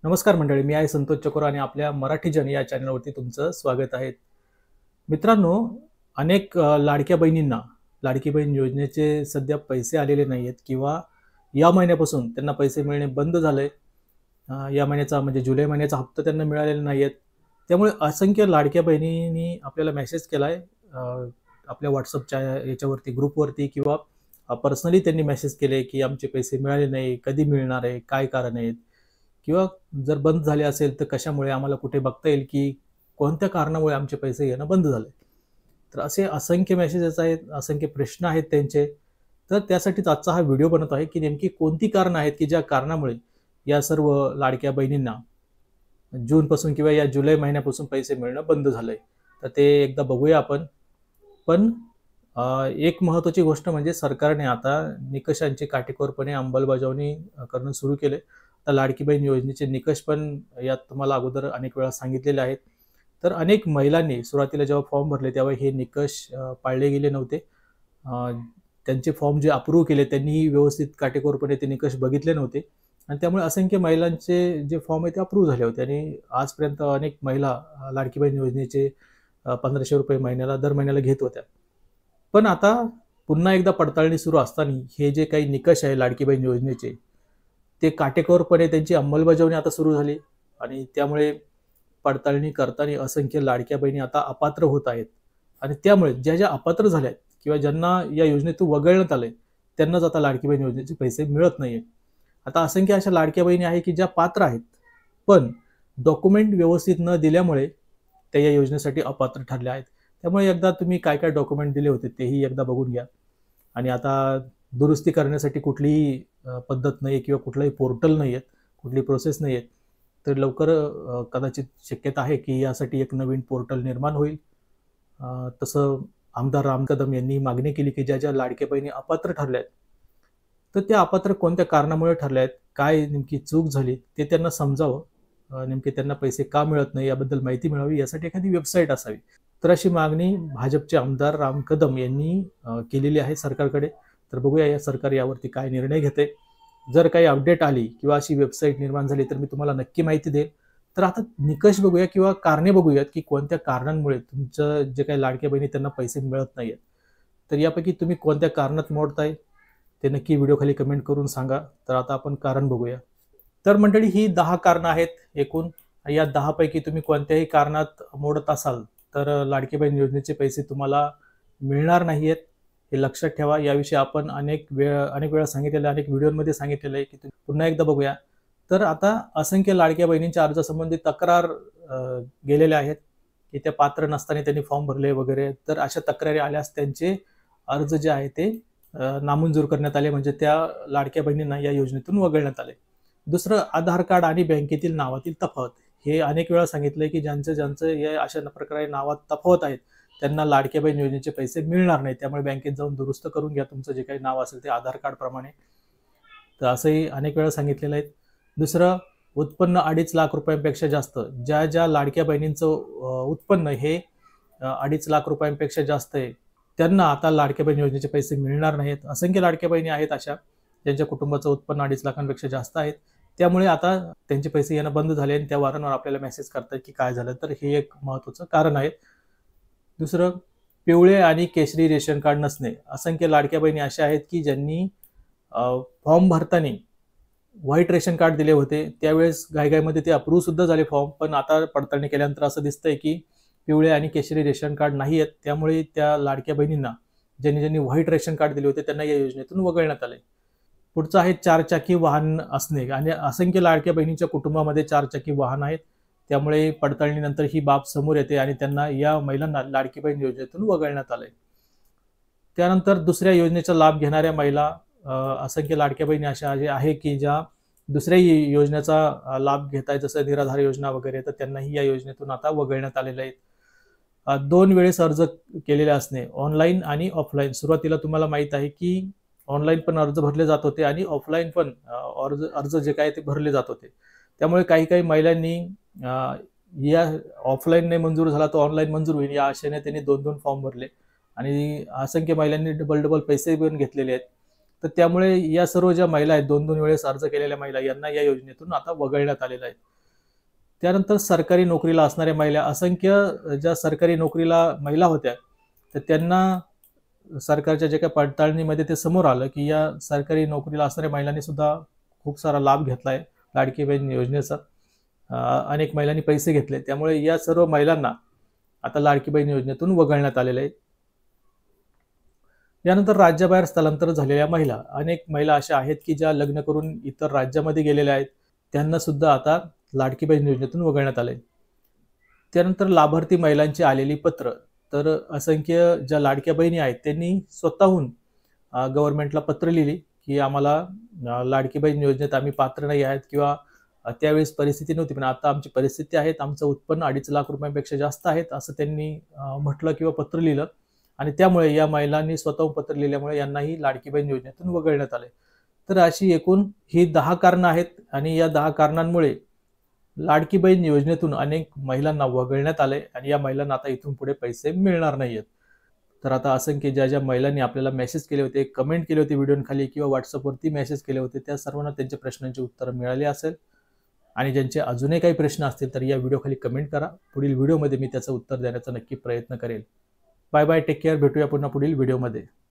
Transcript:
नमस्कार मंडळी, मी आहे संतोष चकोर आणि आपल्या मराठी जन या चॅनलवरती तुमचं स्वागत आहे. मित्रांनो, अनेक लाडक्या बहिणींना लाडकी बहीण योजनेचे सध्या पैसे आलेले नाहीयेत किंवा या महिन्यापासून त्यांना पैसे मिळणे बंद झालंय. या महिन्याचा म्हणजे जुलै महिन्याचा हप्ता त्यांना मिळालेला नाहीयेत. त्यामुळे असंख्य लाडक्या बहिणींनी आपल्याला मेसेज केलाय आपल्या WhatsAppच्या याच्यावरती ग्रुपवरती किंवा पर्सनली त्यांनी मेसेज केले, की आमचे पैसे मिळाले नाही, कधी मिळणार आहे, काय कारण आहेत? किंवा जर बंद झाले असेल तर कशामुळे आम्हाला कुठे बघता येईल की कोणत्या कारणामुळे आमचे पैसे येणं बंद झाले. तर असे असंख्य मेसेजेस आहेत, असंख्य प्रश्न आहेत त्यांचे. तर त्यासाठीच आजचा हा व्हिडिओ बनत आहे की नेमकी कोणती कारणं आहेत की ज्या कारणामुळे या सर्व लाडक्या बहिणींना जूनपासून किंवा या जुलै महिन्यापासून पैसे मिळणं बंद झालंय. तर ते एकदा बघूया आपण. पण एक महत्त्वाची गोष्ट म्हणजे सरकारने आता निकषांची काटेकोरपणे अंमलबजावणी करणं सुरू केले. तर लाडकी बहीण योजनेचे निकष पण यात तुम्हाला अगोदर अनेक वेळा सांगितलेले आहेत. तर अनेक महिलांनी सुरुवातीला जेव्हा फॉर्म भरले तेव्हा हे निकष पाळले गेले नव्हते. अ, त्यांचे फॉर्म जे अप्रूव्ह केले त्यांनीही व्यवस्थित काटेकोरपणे ते निकष बघितले नव्हते आणि त्यामुळे असंख्य महिलांचे जे फॉर्म आहे ते अप्रूव्ह झाले होते आणि आजपर्यंत अनेक महिला लाडकी बहीण योजनेचे ₹1500 महिन्याला दर महिन्याला घेत होत्या. पण आता पुन्हा एकदा पडताळणी सुरू असताना हे जे काही निकष आहे लाडकी बहीण योजनेचे, ते काटेकोरपणे त्यांची अंमलबजावणी आता सुरू झाली आणि त्यामुळे पडताळणी करताना असंख्य लाडक्या बहिणी आता अपात्र होत आहेत आणि त्यामुळे ज्या अपात्र झाल्या आहेत किंवा ज्यांना या योजनेतून वगळण्यात आलंय, त्यांनाच आता लाडकी बहीण योजनेचे पैसे मिळत नाहीये. आता असंख्य अशा लाडक्या बहिणी आहेत की ज्या पात्र आहेत, पण डॉक्युमेंट व्यवस्थित न दिल्यामुळे त्या या योजनेसाठी अपात्र ठरल्या आहेत. त्यामुळे एकदा तुम्ही काय-काय डॉक्युमेंट दिले होते तेही एकदा बघून घ्या. आणि आता दुरुस्ती करण्यासाठी कुठलीही पद्धत नाही किंवा कुठलाही पोर्टल नाही आहेत, कुठली प्रोसेस नाही आहेत. तर लवकर कदाचित शक्यता आहे की यासाठी एक नवीन पोर्टल निर्माण होईल. तसं आमदार राम कदम यांनी मागणी केली की ज्या लाडक्या बहिणी अपात्र ठरल्या आहेत, तर त्या अपात्र कोणत्या कारणामुळे ठरल्या आहेत, काय नेमकी चूक झाली ते त्यांना समजावं. नेमके त्यांना पैसे का मिळत नाही याबद्दल माहिती मिळावी यासाठी एखादी वेबसाईट असावी. तर अशी मागणी भाजपचे आमदार राम कदम यांनी केलेली आहे सरकारकडे. तर बघूया या सरकार यावरती काय निर्णय घेते. जर काही अपडेट आली किंवा अशी वेबसाईट निर्माण झाली तर मी तुम्हाला नक्की माहिती देईल. तर आता निकष बघूया किंवा कारणे बघूयात की कोणत्या कारणांमुळे तुमचं जे काही लाडक्या बहिणी त्यांना पैसे मिळत नाहीयेत. तर यापैकी तुम्ही कोणत्या कारणात मोडताय ते नक्की व्हिडिओ खाली कमेंट करून सांगा. तर आता आपण कारण बघूया. तर मंडळी ही 10 कारणं आहेत एकूण. या 10 पैकी तुम्ही कोणत्याही कारणात मोडत असाल तर लाडकी बहीण योजनेचे पैसे तुम्हाला मिळणार नाहीयेत. हे लक्षात ठेवा. याविषयी आपण अनेक वेळा सांगितलेलं आहे, अनेक व्हिडिओमध्ये सांगितलेलं आहे की तुम्ही पुन्हा एकदा बघूया. तर आता असंख्य लाडक्या बहिणींच्या अर्जासंबंधी तक्रार गेलेल्या आहेत की त्या पात्र नसताना त्यांनी फॉर्म भरले वगैरे. तर अशा तक्रारी आल्यास त्यांचे अर्ज जे आहे ते नामंजूर करण्यात आले, म्हणजे त्या लाडक्या बहिणींना या योजनेतून वगळण्यात आले. दुसरं आधार कार्ड आणि बँकेतील नावातील तफावत. हे अनेक वेळा सांगितलंय की ज्यांचं या अशा प्रकारे नावात तफावत आहेत त्यांना लाडक्या बहीण योजनेचे पैसे मिळणार नाहीत. त्यामुळे बँकेत जाऊन दुरुस्त करून घ्या तुमचं जे काही नाव असेल ते आधार कार्ड प्रमाणे. तर असंही अनेक वेळा सांगितलेलं आहे. दुसरं उत्पन्न 2.5 लाख रुपयांपेक्षा जास्त. ज्या लाडक्या बहिणींचं उत्पन्न हे 2.5 लाख रुपयांपेक्षा जास्त आहे त्यांना आता लाडक्या बहीण योजनेचे पैसे मिळणार नाहीत. असंख्य लाडक्या बहिणी आहेत अशा ज्यांच्या कुटुंबाचं उत्पन्न 2.5 लाखांपेक्षा जास्त आहेत. त्यामुळे आता त्यांचे पैसे येणं बंद झाले आणि त्या वारंवार आपल्याला मेसेज करतात की काय झालं. तर हे एक महत्त्वाचं कारण आहे. दुसरं पिवळे आणि केशरी रेशन कार्ड नसणे. असंख्य लाडक्या बहिणी अशा आहेत की ज्यांनी फॉर्म भरताना व्हाईट रेशन कार्ड दिले होते. त्यावेळेस घाईघाईमध्ये ते अप्रूव्ह सुद्धा झाले फॉर्म. पण आता पडताळणी केल्यानंतर असं दिसतंय की पिवळे आणि केशरी रेशन कार्ड नाही आहेत. त्यामुळे त्या लाडक्या बहिणींना ज्यांनी व्हाईट रेशन कार्ड दिले होते त्यांना या योजनेतून वगळण्यात आले. पुढचं आहे 4 चाकी वाहन असणे आणि असंख्य लाडक्या बहिणींच्या कुटुंबामध्ये 4 चाकी वाहन आहेत. त्यामुळे पडताळणीनंतर ही बाब समोर येते आणि त्यांना या महिलांना लाडकी बहीण योजनेतून वगळण्यात आलंय. त्यानंतर दुसऱ्या योजनेचा लाभ घेणाऱ्या महिला असंख्य लाडक्या बहिणी अशा जे आहे की ज्या दुसऱ्या योजनेचा लाभ घेत आहेत, जसं निराधार योजना वगैरे, तर त्यांनाही या योजनेतून आता वगळण्यात आलेले आहेत. 2 वेळेस अर्ज केलेले असणे, ऑनलाईन आणि ऑफलाईन. सुरुवातीला तुम्हाला माहित आहे की ऑनलाईन पण अर्ज भरले जात होते आणि ऑफलाईन पण अर्ज जे काय ते भरले जात होते. त्यामुळे काही महिलांनी या ऑफलाईन नाही मंजूर झाला तर ऑनलाईन मंजूर होईल या आशेने त्यांनी 2-2 फॉर्म भरले आणि असंख्य महिलांनी डबल पैसे पण घेतलेले आहेत. तर त्यामुळे या सर्व ज्या महिला आहेत 2-2 वेळेस अर्ज केलेल्या महिला यांना या योजनेतून आता वगळण्यात आलेलं आहे. त्यानंतर सरकारी नोकरीला असणाऱ्या महिला, असंख्य ज्या सरकारी नोकरीला महिला होत्या, तर त्यांना सरकारच्या जे काही पडताळणीमध्ये ते समोर आलं, की या सरकारी नोकरीला असणाऱ्या महिलांनी सुद्धा खूप सारा लाभ घेतलाय लाडकी बहीण योजनेचा. अ, अनेक महिलांनी पैसे घेतले. त्यामुळे या सर्व महिलांना आता लाडकी बहीण योजनेतून वगळण्यात आलेलं आहे. यानंतर राज्याबाहेर स्थलांतर झालेल्या महिला, अनेक महिला अशा आहेत, की ज्या लग्न करून इतर राज्यामध्ये गेलेल्या आहेत. त्यांना सुद्धा आता लाडकी बहीण योजनेतून वगळण्यात आलंय. त्यानंतर लाभार्थी महिलांची आलेली पत्र. तर असंख्य ज्या लाडक्या बहिणी आहेत, त्यांनी स्वतःहून गव्हर्नमेंटला पत्र लिहिली, की आम्हाला लाडकी बहीण योजनेत आम्ही पात्र नाही आहेत किंवा त्यावेळेस परिस्थिती नव्हती, पण आता आमची परिस्थिती आहे. आमचं उत्पन्न 2.5 लाख रुपयांपेक्षा जास्त आहेत, असं त्यांनी म्हटलं किंवा पत्र लिहिलं आणि त्यामुळे या महिलांनी स्वतःहून पत्र लिहिल्यामुळे यांनाही लाडकी बहीण योजनेतून वगळण्यात आले. तर अशी एकूण ही 10 कारणं आहेत आणि या 10 कारणांमुळे लाडकी बहीण योजनेतून अनेक महिलांना वगळण्यात आले आणि या महिलांना आता इथून पुढे पैसे मिळणार नाहीयेत. तर आता असंख्य ज्या महिलांनी आपल्याला मेसेज केले होते, कमेंट केले होते व्हिडिओखाली किंवा WhatsAppवरती मेसेज केले होते, त्या सर्वांना त्यांच्या प्रश्नांची उत्तरं मिळाली असेल आणि ज्यांचे अजूनही काही प्रश्न असतील तर या व्हिडिओखाली कमेंट करा. पुढील व्हिडिओमध्ये मी त्याचं उत्तर देण्याचा नक्की प्रयत्न करेल. Bye bye, take care. भेटूया पुन्हा पुढील व्हिडिओमध्ये.